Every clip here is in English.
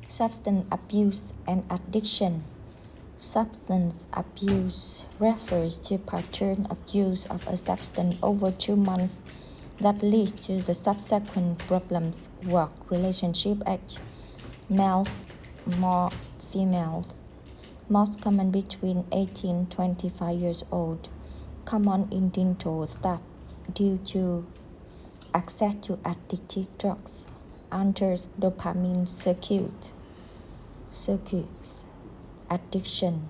Substance abuse and addiction. Substance abuse refers to pattern of use of a substance over 2 months that leads to the subsequent problems, work, relationship, age, males, more females, most common between 18 and 25 years old, common in dental staff due to access to addictive drugs, enters dopamine circuits, addiction.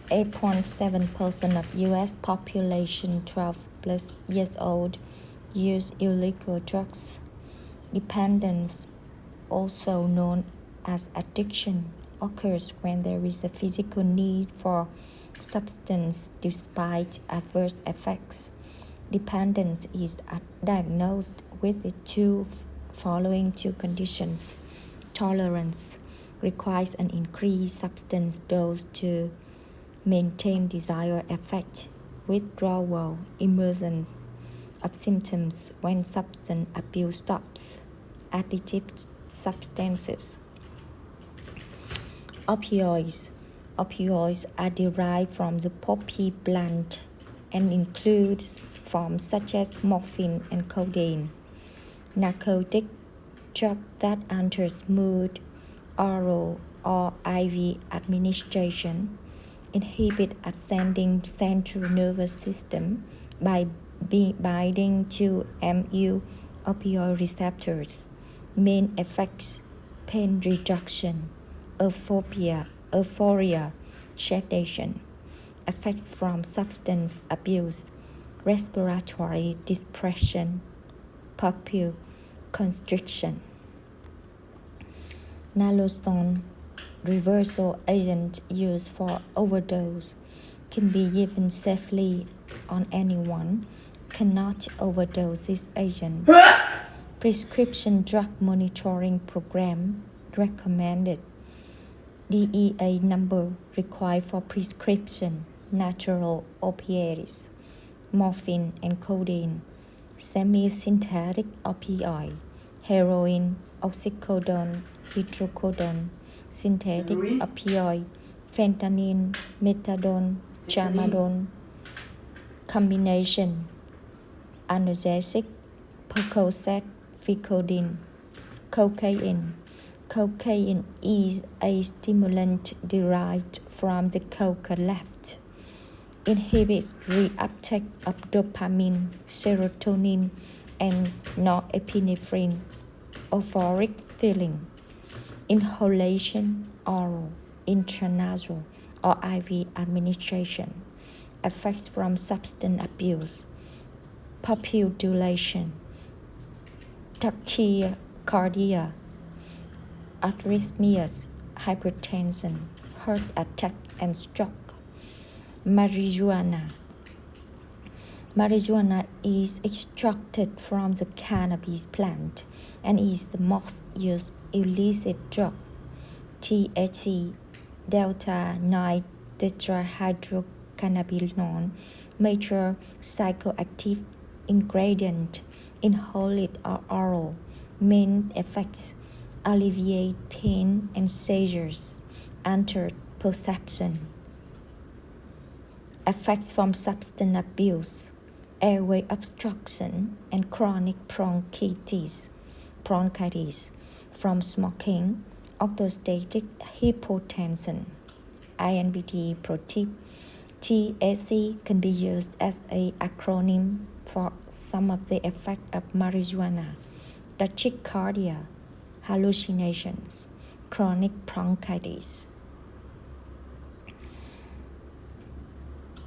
8.7% of U.S. population 12 plus years old use illegal drugs. Dependence, also known as addiction, occurs when there is a physical need for substance despite adverse effects. Dependence is diagnosed with the following two conditions. Tolerance requires an increased substance dose to maintain desired effect. Withdrawal emergence of symptoms when substance abuse stops. Addictive substances. Opioids. Opioids are derived from the poppy plant and include forms such as morphine and codeine. Narcotic drug that enters mood, oral or IV administration, inhibit ascending central nervous system by binding to mu opioid receptors. Main effects: pain reduction, euphoria, sedation. Effects from substance abuse: respiratory depression, pupil constriction. Naloxone, reversal agent used for overdose, can be given safely on anyone, cannot overdose this agent. Prescription drug monitoring program recommended. DEA number required for prescription, natural opiates, morphine and codeine, semi-synthetic opioid, heroin, oxycodone, hydrocodone, synthetic opioid, fentanyl, methadone, tramadol, combination, analgesic, Percocet, Vicodin, cocaine. Cocaine is a stimulant derived from the coca leaf. Inhibits reuptake of dopamine, serotonin, and norepinephrine. Euphoric feeling. Inhalation, oral, intranasal, or IV administration. Effects from substance abuse. Pupil dilation, tachycardia, arrhythmias, hypertension, heart attack, and stroke. Marijuana. Marijuana is extracted from the cannabis plant and is the most used illicit drug. THC, delta-9 tetrahydrocannabinol, major psychoactive ingredient, inhaled or oral. Main effects: alleviate pain and seizures, altered perception. Effects from substance abuse: airway obstruction and chronic bronchitis from smoking, orthostatic hypotension. INBT pro-tip: THC can be used as an acronym for some of the effects of marijuana: tachycardia, hallucinations, chronic bronchitis.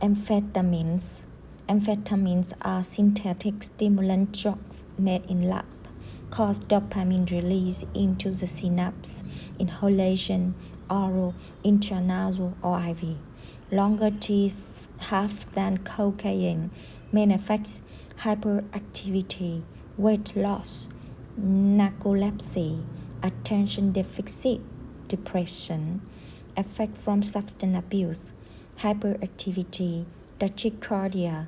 Amphetamines. Amphetamines are synthetic stimulant drugs made in lab, cause dopamine release into the synapse. Inhalation, oral, intranasal, or IV. Longer half than cocaine. Main effects: hyperactivity, weight loss, narcolepsy, attention deficit, depression. Effect from substance abuse: hyperactivity, tachycardia,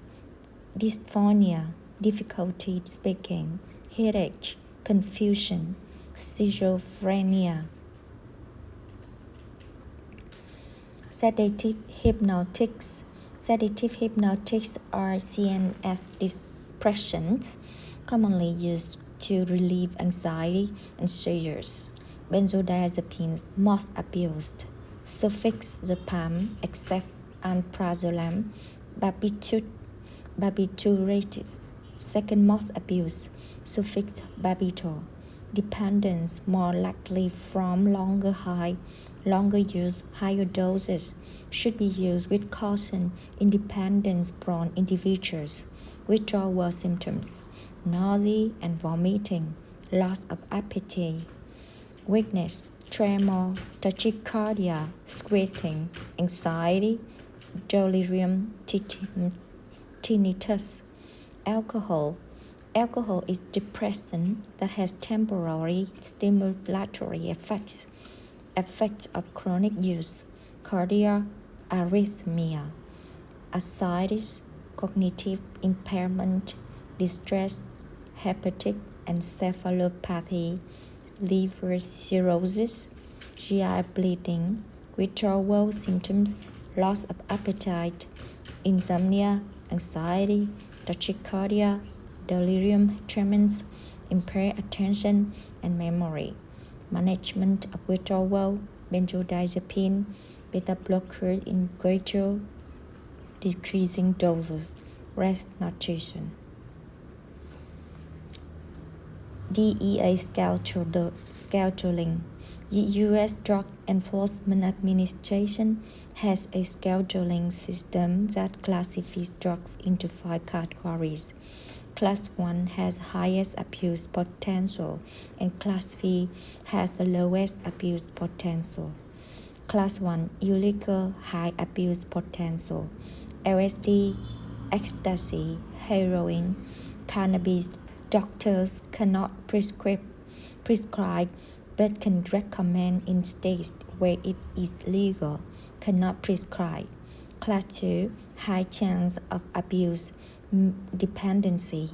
dysphonia, difficulty speaking, headache, confusion, schizophrenia. Sedative hypnotics. Sedative hypnotics are seen as depressants, commonly used to relieve anxiety and seizures. Benzodiazepines most abused. Suffix zepam, except alprazolam, barbiturates. Second most abused. Suffix barbitol. Dependence more likely from longer use, higher doses should be used with caution in dependence-prone individuals. Withdrawal symptoms: nausea and vomiting, loss of appetite, weakness, tremor, tachycardia, sweating, anxiety, delirium, tinnitus. Alcohol. Alcohol is depressant that has temporary stimulatory effects. Effects of chronic use: cardiac arrhythmia, ascites, cognitive impairment, distress, hepatic encephalopathy, liver cirrhosis, GI bleeding. Withdrawal symptoms: loss of appetite, insomnia, anxiety, tachycardia, delirium tremens, impaired attention and memory. Management of withdrawal: benzodiazepine, beta blockers in gradual decreasing doses, rest nutrition. DEA scheduling. The U.S. Drug Enforcement Administration has a scheduling system that classifies drugs into 5 categories. Class 1 has highest abuse potential, and Class V has the lowest abuse potential. Class 1 illegal high abuse potential: LSD, ecstasy, heroin, cannabis. Doctors cannot prescribe but can recommend in states where it is legal. Cannot prescribe. Class 2 high chance of abuse dependency: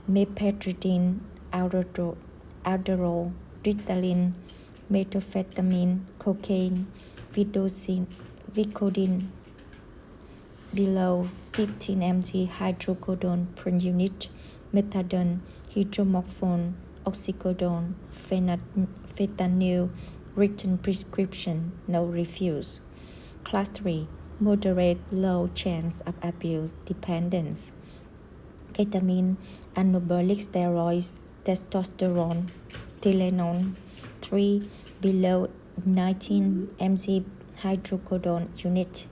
methadone, Adderall, Ritalin, methamphetamine, cocaine, Vicodin, below 15 mg hydrocodone per unit, methadone, hydromorphone, oxycodone, fentanyl, written prescription, no refuse. Class 3 moderate low chance of abuse dependence: ketamine, anabolic steroids, testosterone, Tylenol. 3 below 19 mg hydrocodone unit,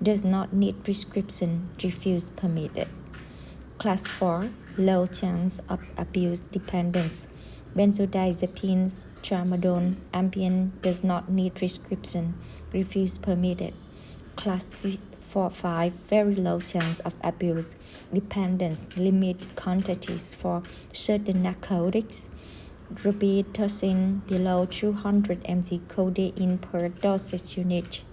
does not need prescription, refuse permitted. Class 4 low chance of abuse dependence: benzodiazepines, tramadol, Ambien, does not need prescription, refuse permitted. Class 5 very low chance of abuse dependence, limited quantities for certain narcotics: Robitussin, below 200 mg codeine per dosage unit,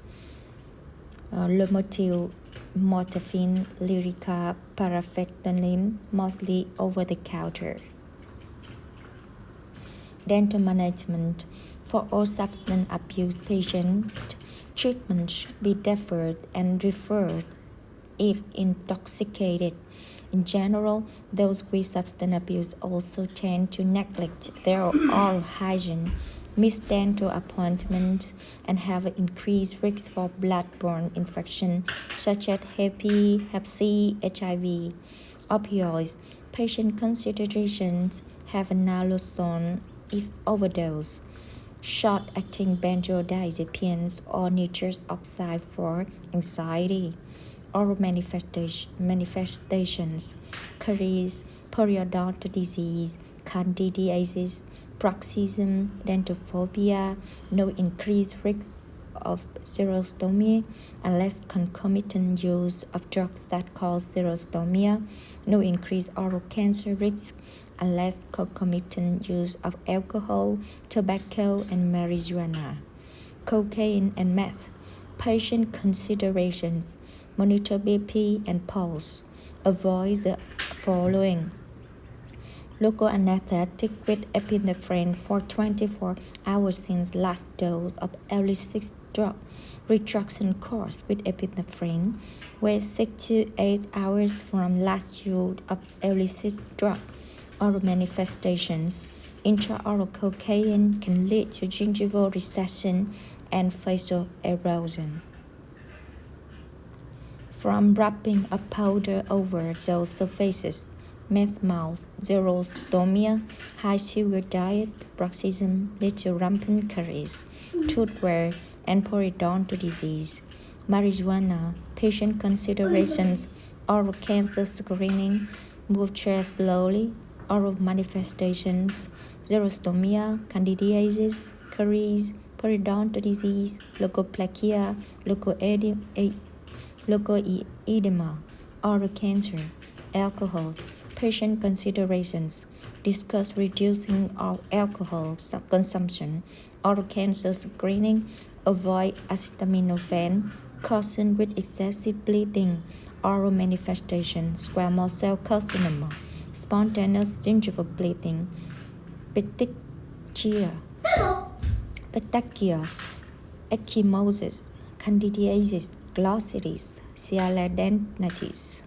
Lomotil, morphine, Lyrica, paraphenylene, mostly over the counter. Dental management. For all substance abuse patients, treatment should be deferred and referred if intoxicated. In general, those with substance abuse also tend to neglect their oral hygiene, miss dental appointments, and have an increased risk for blood-borne infection such as Hep B, Hep C, HIV. Opioids. Patient considerations: have a naloxone if overdose, short-acting benzodiazepines or nitrous oxide for anxiety. Oral manifestations: caries, periodontal disease, candidiasis, bruxism, dentophobia. No increased risk of xerostomia unless concomitant use of drugs that cause xerostomia. No increased oral cancer risk unless concomitant use of alcohol, tobacco, and marijuana. Cocaine and meth. Patient considerations: monitor BP and pulse. Avoid the following: Local anesthetic with epinephrine for 24 hours since last dose of L6 drug. Retraction course with epinephrine. Wait 6 to 8 hours from last use of L6 drug. Oral manifestations. Intraoral cocaine can lead to gingival recession and facial erosion. From wrapping a powder over those surfaces, meth mouth, xerostomia, high sugar diet, bruxism lead to rampant caries, tooth wear, and periodontal disease. Marijuana, patient considerations, oral cancer screening, move chair slowly, oral manifestations, xerostomia, candidiasis, caries, periodontal disease, leukoplakia, leukoedema, oral cancer, alcohol, patient considerations, discuss reducing alcohol consumption, oral cancer screening, avoid acetaminophen, caution with excessive bleeding, oral manifestation, squamous cell carcinoma, spontaneous gingival bleeding, petechia, ecchymosis, candidiasis, glossitis, sialadenitis.